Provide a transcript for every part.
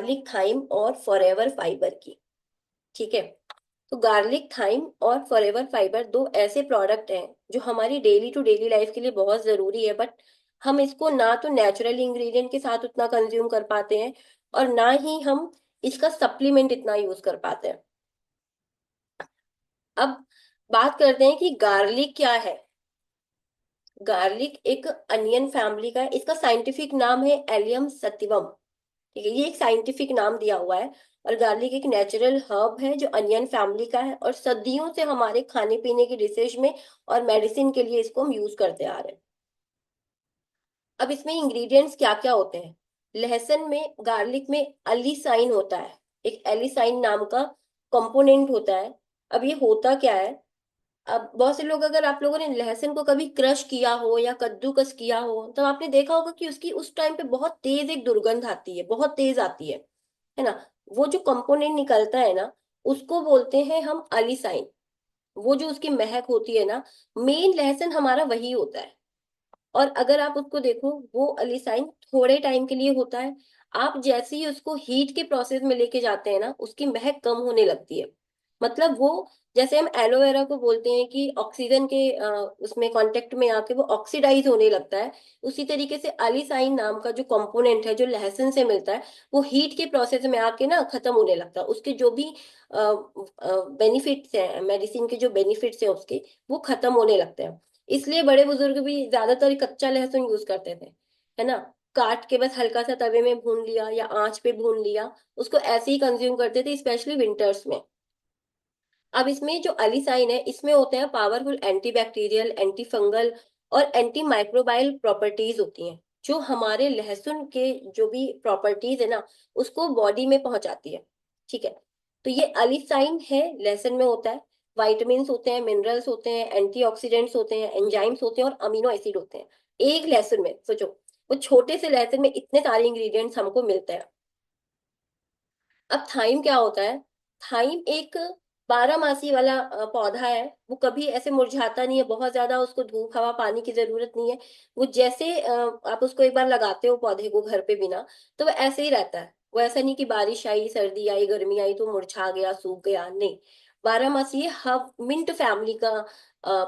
Garlic, thyme और forever fibre की। ठीक है, तो गार्लिक, थाइम और फॉरएवर फाइबर दो ऐसे प्रोडक्ट हैं जो हमारी डेली टू डेली लाइफ के लिए बहुत जरूरी है, बट हम इसको ना तो नेचुरल इंग्रेडिएंट के साथ उतना कंज्यूम कर पाते हैं और ना ही हम इसका सप्लीमेंट इतना यूज कर पाते हैं। अब बात करते हैं कि गार्लिक क्या है। गार्लिक एक अनियन फैमिली का है, इसका साइंटिफिक नाम है एलियम सतिवम। ठीक है, ये एक साइंटिफिक नाम दिया हुआ है। और गार्लिक एक नेचुरल हर्ब है जो अनियन फैमिली का है, और सदियों से हमारे खाने पीने की डिशेज में और मेडिसिन के लिए इसको हम यूज करते आ रहे हैं। अब इसमें इंग्रेडिएंट्स क्या क्या होते हैं। लहसुन में, गार्लिक में अलीसाइन होता है, एक एलिसाइन नाम का कंपोनेंट होता है। अब ये होता क्या है, अब बहुत से लोग, अगर आप लोगों ने लहसुन को कभी क्रश किया हो या कद्दूकस किया हो तो आपने देखा होगा कि उसकी उस टाइम पे बहुत तेज एक दुर्गंध आती है, बहुत तेज आती है ना। वो जो कंपोनेंट निकलता है ना, उसको बोलते हैं हम अलीसाइन। वो जो उसकी महक होती है ना, मेन लहसुन हमारा वही होता है। और अगर आप उसको देखो, वो अलीसाइन थोड़े टाइम के लिए होता है। आप जैसे ही उसको हीट के प्रोसेस में लेके जाते हैं ना, उसकी महक कम होने लगती है। मतलब वो, जैसे हम एलोवेरा को बोलते हैं कि ऑक्सीजन के उसमें कांटेक्ट में आके वो ऑक्सीडाइज होने लगता है, उसी तरीके से अलीसाइन नाम का जो कंपोनेंट है जो लहसुन से मिलता है, वो हीट के प्रोसेस में आके ना खत्म होने लगता है। उसके जो भी बेनिफिट्स हैं, मेडिसिन के जो बेनिफिट्स हैं उसके, वो खत्म होने लगते हैं। इसलिए बड़े बुजुर्ग भी ज्यादातर कच्चा लहसुन यूज करते थे, है ना। काट के बस हल्का सा तवे में भून लिया या आंच पे भून लिया, उसको ऐसे ही कंज्यूम करते थे, स्पेशली विंटर्स में। अब इसमें जो अलीसाइन है, इसमें होते हैं पावरफुल एंटीबैक्टीरियल, एंटी फंगल और एंटी माइक्रोबाइल प्रॉपर्टीज होती हैं, जो हमारे लहसुन के जो भी प्रॉपर्टीज है ना, उसको बॉडी में पहुंचाती है। ठीक है, तो ये अलीसाइन है, लहसुन में होता है। वाइटामिन होते हैं, मिनरल्स होते हैं, एंटीऑक्सीडेंट्स होते हैं, एंजाइम्स होते हैं और अमीनो एसिड होते हैं। एक लहसुन में सोचो, वो छोटे से लहसुन में इतने सारे इंग्रेडिएंट्स हमको मिलते हैं। अब थाइम क्या होता है। थाइम एक बारहमासी वाला पौधा है। वो कभी ऐसे मुरझाता नहीं है, बहुत ज्यादा उसको धूप हवा पानी की जरूरत नहीं है। वो जैसे आप उसको एक बार लगाते हो पौधे को घर पे बिना, तो वो ऐसे ही रहता है। वो ऐसा नहीं कि बारिश आई, सर्दी आई, गर्मी आई तो मुरझा गया, सूख गया, नहीं। बारहमासी, ये हब मिंट फैमिली का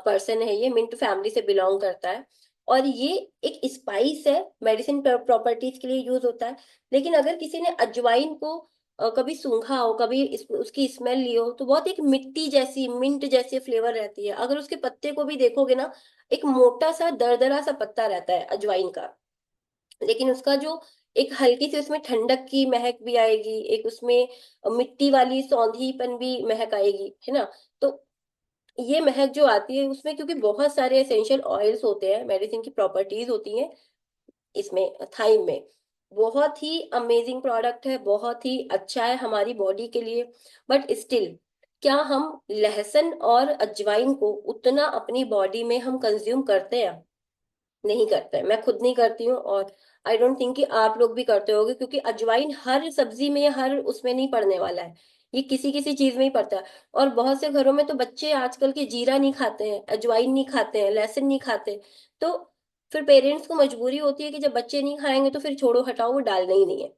पर्सन है, ये मिंट फैमिली से बिलोंग करता है। और ये एक स्पाइस है, मेडिसिन प्रॉपर्टीज के लिए यूज होता है। लेकिन अगर किसी ने अजवाइन को कभी सूंघा हो, कभी उसकी स्मेल ली हो, तो बहुत एक मिट्टी जैसी, मिंट जैसी फ्लेवर रहती है। अगर उसके पत्ते को भी देखोगे ना, एक मोटा सा दरदरा सा पत्ता रहता है अजवाइन का। लेकिन उसका जो एक हल्की सी उसमें ठंडक की महक भी आएगी, एक उसमें मिट्टी वाली सौंधीपन भी महक आएगी, है ना। तो ये महक जो आती है उसमें, क्योंकि बहुत सारे एसेंशियल ऑयल्स होते हैं, मेडिसिन की प्रॉपर्टीज होती हैं इसमें, थाइम में। बहुत ही अमेजिंग प्रोडक्ट है, बहुत ही अच्छा है हमारी बॉडी के लिए। बट स्टिल, क्या हम लहसुन और अजवाइन को उतना अपनी बॉडी में हम कंज्यूम करते हैं? नहीं करते हैं। मैं खुद नहीं करती हूँ, और आई डोंट थिंक कि आप लोग भी करते होगे, क्योंकि अजवाइन हर सब्जी में, हर उसमें नहीं पड़ने वाला है। ये किसी किसी चीज में ही पड़ता है। और बहुत से घरों में तो बच्चे आजकल के जीरा नहीं खाते हैं, अजवाइन नहीं खाते हैं, लहसुन नहीं खाते। तो फिर पेरेंट्स को मजबूरी होती है कि जब बच्चे नहीं खाएंगे तो फिर छोड़ो हटाओ, वो डालना ही नहीं है।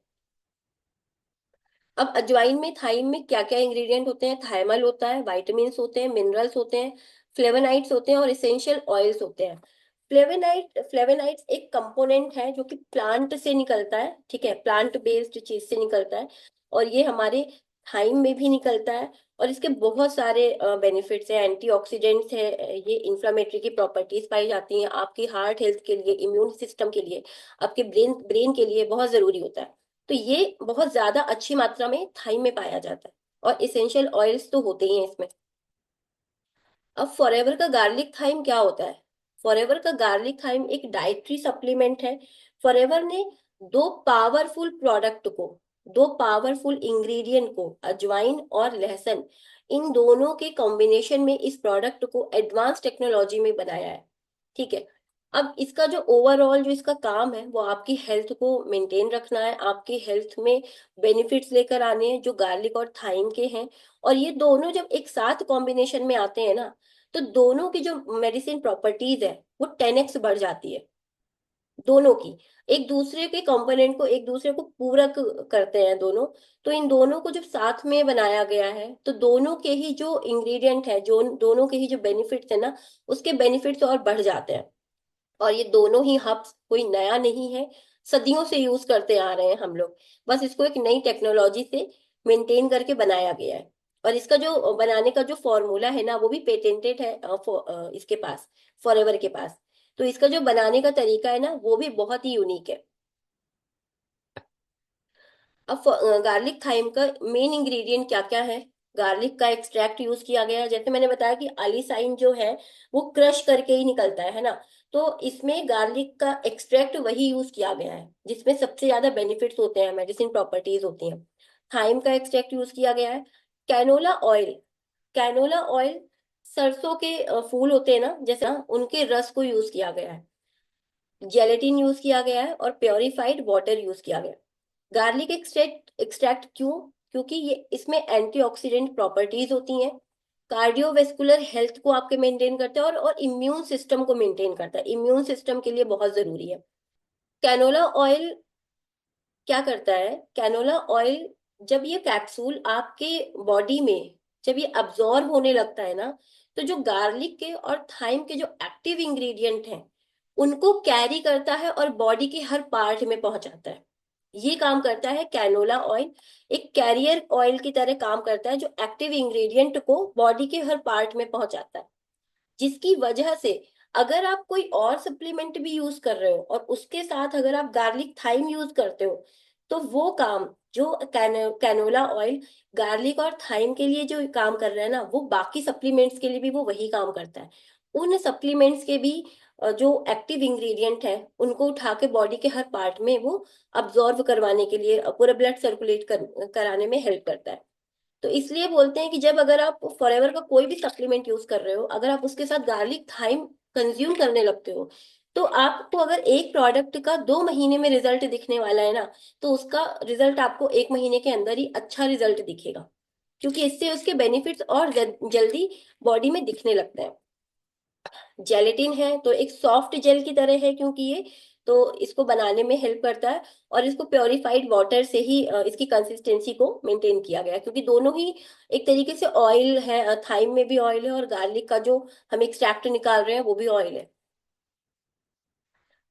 अब अजवाइन में, थाइम में क्या क्या इंग्रेडिएंट होते हैं। थाइमल होता है, विटामिन होते हैं, मिनरल्स होते हैं, फ्लेवोनाइड्स होते हैं और इसेंशियल ऑयल्स होते हैं। फ्लेवोनाइड्स एक कंपोनेंट है जो कि प्लांट से निकलता है, ठीक है, प्लांट बेस्ड चीज से निकलता है। और ये हमारे थाइम में भी निकलता है। और इसके बहुत सारे बेनिफिट्स हैं, एंटीऑक्सीडेंट्स है, ये इंफ्लेमेटरी की प्रॉपर्टीज पाई जाती हैं, आपकी हार्ट हेल्थ के लिए, इम्यून सिस्टम के लिए, आपके ब्रेन ब्रेन के लिए बहुत जरूरी होता है। तो ये बहुत ज्यादा अच्छी मात्रा में थाइम में पाया जाता है। और इसेंशियल ऑयल्स तो होते ही हैं इसमें। अब फॉरएवर का गार्लिक थाइम क्या होता है। फॉरएवर का गार्लिक थाइम एक डाइटरी सप्लीमेंट है। फॉरएवर ने दो पावरफुल प्रोडक्ट को, दो पावरफुल इंग्रेडिएंट को, अजवाइन और लहसुन, इन दोनों के कॉम्बिनेशन में इस प्रोडक्ट को एडवांस टेक्नोलॉजी में बनाया है। ठीक है, अब इसका जो ओवरऑल जो इसका काम है, वो आपकी हेल्थ को मेंटेन रखना है, आपकी हेल्थ में बेनिफिट्स लेकर आने हैं जो गार्लिक और थाइम के हैं। और ये दोनों जब एक साथ कॉम्बिनेशन में आते हैं ना, तो दोनों की जो मेडिसिन प्रॉपर्टीज है वो 10x बढ़ जाती है। दोनों की, एक दूसरे के कंपोनेंट को एक दूसरे को पूरक करते हैं दोनों। तो इन दोनों को जब साथ में बनाया गया है तो दोनों के ही जो इंग्रेडिएंट है, जो दोनों के ही जो बेनिफिट्स है ना, उसके बेनिफिट्स और बढ़ जाते हैं। और ये दोनों ही हब्स कोई नया नहीं है, सदियों से यूज करते आ रहे हैं हम लोग। बस इसको एक नई टेक्नोलॉजी से मेंटेन करके बनाया गया है। और इसका जो बनाने का जो फॉर्मूला है ना, वो भी पेटेंटेड है इसके पास, फॉरएवर के पास। तो इसका जो बनाने का तरीका है ना, वो भी बहुत ही यूनिक है। अब गार्लिक थाइम का मेन इंग्रेडिएंट क्या क्या है? गार्लिक का एक्सट्रैक्ट यूज किया गया है, जैसे मैंने बताया कि अलीसाइन जो है वो क्रश करके ही निकलता है ना। तो इसमें गार्लिक का एक्सट्रैक्ट वही यूज किया गया है जिसमें सबसे ज्यादा बेनिफिट्स होते हैं, मेडिसिन प्रॉपर्टीज होती हैं। थाइम का एक्सट्रैक्ट यूज किया गया है। कैनोला ऑयल, कैनोला ऑयल सरसों के फूल होते हैं ना, जैसे ना, उनके रस को यूज किया गया है। जेलेटिन यूज किया गया है और प्योरिफाइड वाटर यूज किया गया है। गार्लिक एक्सट्रैक्ट एक्सट्रैक्ट क्यों? क्योंकि ये इसमें एंटीऑक्सीडेंट प्रॉपर्टीज होती हैं, कार्डियोवेस्कुलर हेल्थ को आपके मेंटेन करता है, और इम्यून सिस्टम को मेंटेन करता है, इम्यून सिस्टम के लिए बहुत जरूरी है। कैनोला ऑयल क्या करता है? कैनोला ऑयल जब ये कैप्सूल आपके बॉडी में जब ये अब्जॉर्ब होने लगता है ना, तो जो गार्लिक के और थाइम के जो एक्टिव इंग्रेडिएंट हैं उनको कैरी करता है और बॉडी के हर पार्ट में पहुंचाता है। ये काम करता है कैनोला ऑयल, एक कैरियर ऑयल की तरह काम करता है जो एक्टिव इंग्रेडिएंट को बॉडी के हर पार्ट में पहुंचाता है। जिसकी वजह से अगर आप कोई और सप्लीमेंट भी यूज कर रहे हो और उसके साथ अगर आप गार्लिक थाइम यूज करते हो, तो वो काम जो कैनोला ऑयल गार्लिक और थाइम के लिए जो काम कर रहा है ना, वो बाकी सप्लीमेंट्स के लिए भी वो वही काम करता है। उन सप्लीमेंट्स के भी जो एक्टिव इंग्रेडिएंट है उनको उठा के बॉडी के हर पार्ट में वो अब्जॉर्व करवाने के लिए, पूरा ब्लड सर्कुलेट कराने में हेल्प करता है। तो इसलिए बोलते हैं कि जब अगर आप फॉरएवर का कोई भी सप्लीमेंट यूज कर रहे हो, अगर आप उसके साथ गार्लिक थाइम कंज्यूम करने लगते हो, तो आपको अगर एक प्रोडक्ट का 2 महीने में रिजल्ट दिखने वाला है ना, तो उसका रिजल्ट आपको 1 महीने के अंदर ही अच्छा रिजल्ट दिखेगा। क्योंकि इससे उसके बेनिफिट्स और जल्दी बॉडी में दिखने लगते हैं। जेलेटिन है तो एक सॉफ्ट जेल की तरह है, क्योंकि ये तो इसको बनाने में हेल्प करता है। और इसको प्योरिफाइड वाटर से ही इसकी कंसिस्टेंसी को मेंटेन किया गया है, क्योंकि दोनों ही एक तरीके से ऑयल है, थाइम में भी ऑयल है और गार्लिक का जो हम एक्सट्रैक्ट निकाल रहे हैं वो भी ऑयल है।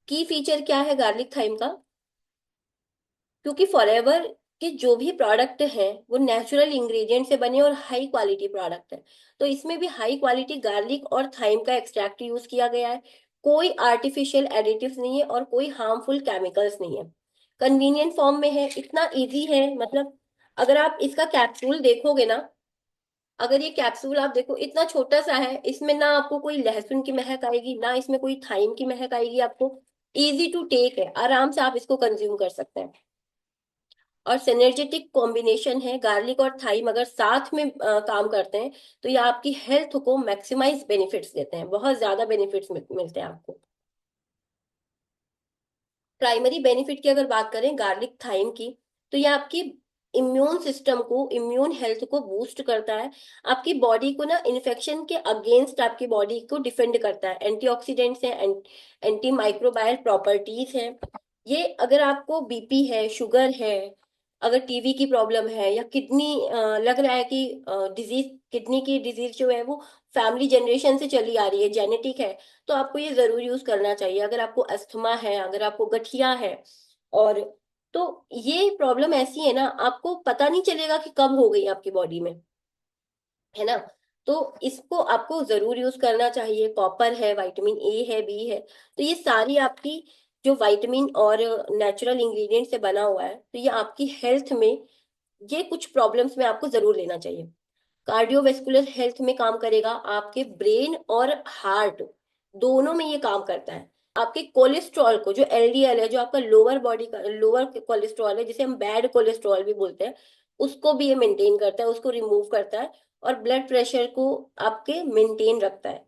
की फीचर क्या है गार्लिक थाइम का? क्योंकि फॉरएवर के जो भी प्रोडक्ट हैं वो नेचुरल इंग्रेडिएंट से बने और हाई क्वालिटी प्रोडक्ट है। तो इसमें भी हाई क्वालिटी गार्लिक और थाइम का एक्सट्रैक्ट यूज किया गया है। कोई आर्टिफिशियल एडिटिव्स नहीं है और कोई हार्मफुल केमिकल्स नहीं है। कन्वीनियंट फॉर्म में है, इतना इजी है, मतलब अगर आप इसका कैप्सूल देखोगे ना, अगर ये कैप्सूल आप देखो इतना छोटा सा है, इसमें ना आपको कोई लहसुन की महक आएगी ना इसमें कोई थाइम की महक आएगी आपको। इजी टू टेक है, आराम से आप इसको कंज्यूम कर सकते हैं। और सिनर्जेटिक कॉम्बिनेशन है, गार्लिक और थाइम अगर साथ में काम करते हैं तो ये आपकी हेल्थ को मैक्सिमाइज बेनिफिट्स देते हैं, बहुत ज्यादा बेनिफिट्स मिलते हैं आपको। प्राइमरी बेनिफिट की अगर बात करें गार्लिक थाइम की, तो ये आपकी इम्यून सिस्टम को, इम्यून हेल्थ को बूस्ट करता है। आपकी बॉडी को ना इन्फेक्शन के अगेंस्ट आपकी बॉडी को डिफेंड करता है। एंटीऑक्सीडेंट्स हैं, एंटी माइक्रोबायल प्रॉपर्टीज हैं। ये अगर आपको बीपी है, शुगर है, अगर टीवी की प्रॉब्लम है, या किडनी लग रहा है कि डिजीज, किडनी की डिजीज जो है वो फैमिली जनरेशन से चली आ रही है, जेनेटिक है, तो आपको ये जरूर यूज करना चाहिए। अगर आपको अस्थमा है, अगर आपको गठिया है, और तो ये प्रॉब्लम ऐसी है ना, आपको पता नहीं चलेगा कि कब हो गई आपकी बॉडी में, है ना। तो इसको आपको जरूर यूज करना चाहिए। कॉपर है, विटामिन ए है, बी है, तो ये सारी आपकी जो विटामिन और नेचुरल इंग्रेडिएंट से बना हुआ है, तो ये आपकी हेल्थ में, ये कुछ प्रॉब्लम्स में आपको जरूर लेना चाहिए। कार्डियोवेस्कुलर हेल्थ में काम करेगा, आपके ब्रेन और हार्ट दोनों में ये काम करता है। आपके कोलेस्ट्रॉल को, जो एलडीएल है, जो आपका लोअर बॉडी का लोअर कोलेस्ट्रॉल है, जिसे हम बैड कोलेस्ट्रॉल भी बोलते हैं, उसको भी ये मेंटेन करता है, उसको रिमूव करता है। और ब्लड प्रेशर को आपके मेंटेन रखता है।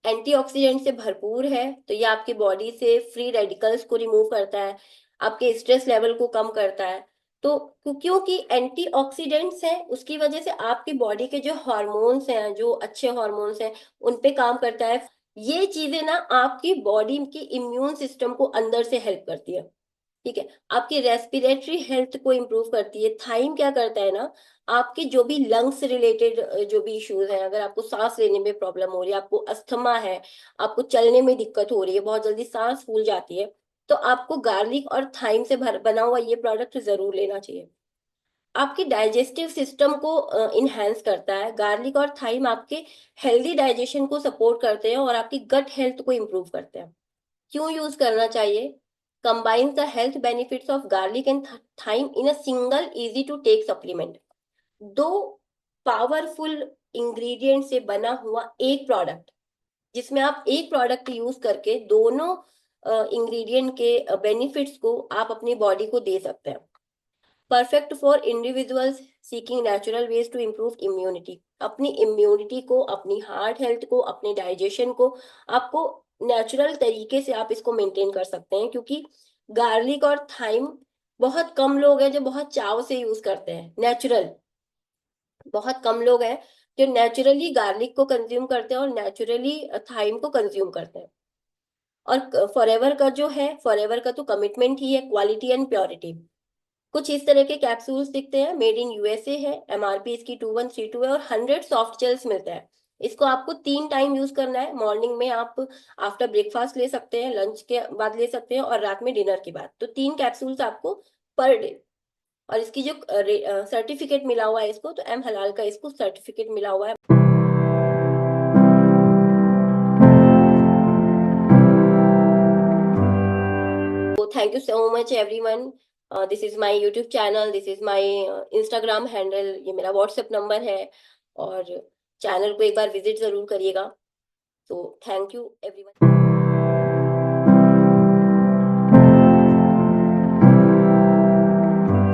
एंटीऑक्सीडेंट से भरपूर है, तो ये आपकी बॉडी से फ्री रेडिकल्स को रिमूव करता है, आपके स्ट्रेस लेवल को कम करता है। तो क्योंकि एंटीऑक्सीडेंट्स हैं, उसकी वजह से आपकी बॉडी के जो हार्मोन्स हैं, जो अच्छे हार्मोन्स हैं, उन पे काम करता है। ये चीजें ना आपकी बॉडी की इम्यून सिस्टम को अंदर से हेल्प करती है। ठीक है, आपकी रेस्पिरेटरी हेल्थ को इम्प्रूव करती है। थाइम क्या करता है ना, आपके जो भी लंग्स रिलेटेड जो भी इश्यूज हैं, अगर आपको सांस लेने में प्रॉब्लम हो रही है, आपको अस्थमा है, आपको चलने में दिक्कत हो रही है, बहुत जल्दी सांस फूल जाती है, तो आपको गार्लिक और थाइम से बना हुआ ये प्रोडक्ट जरूर लेना चाहिए। आपकी डाइजेस्टिव सिस्टम को इनहेंस करता है। गार्लिक और थाइम आपके हेल्दी डाइजेशन को सपोर्ट करते हैं और आपकी गट हेल्थ को इम्प्रूव करते हैं। क्यों यूज करना चाहिए? Combines the health benefits of garlic and thyme in a single easy to take supplement. दो पावरफुल इंग्रेडिएंट से बना हुआ एक प्रोडक्ट, जिसमें आप एक प्रोडक्ट यूज करके दोनों इंग्रेडिएंट के बेनिफिट्स को आप अपनी बॉडी को दे सकते हैं। Perfect for individuals seeking natural ways to improve immunity. अपनी इम्यूनिटी को, अपनी हार्ट हेल्थ को, अपने डाइजेशन को आपको नेचुरल तरीके से आप इसको मेंटेन कर सकते हैं, क्योंकि गार्लिक और थाइम बहुत कम लोग हैं जो बहुत चाव से यूज करते हैं। नेचुरल बहुत कम लोग हैं जो नेचुरली गार्लिक को कंज्यूम करते हैं और नेचुरली थाइम को कंज्यूम करते हैं। और फॉरएवर का जो है, फॉरएवर का तो कमिटमेंट ही है क्वालिटी एंड प्योरिटी। कुछ इस तरह के कैप्सूल्स दिखते हैं, मेड इन यूएसए है, एमआरपी इसकी 2132 है और 100 सॉफ्ट जेल्स मिलता है। इसको आपको 3 टाइम यूज करना है। मॉर्निंग में आप आफ्टर ब्रेकफास्ट ले सकते हैं, लंच के बाद ले सकते हैं और रात में डिनर के बाद। तो 3 कैप्सूल्स आपको पर डे। और इसकी जो सर्टिफिकेट मिला हुआ है इसको, तो एम हलाल का इसको सर्टिफिकेट मिला हुआ है। तो thank you so much everyone. This is my YouTube channel, this is my Instagram handle, ये मेरा व्हाट्सएप नंबर है। और चैनल को एक बार विजिट जरूर करिएगा। तो थैंक यू एवरीवन।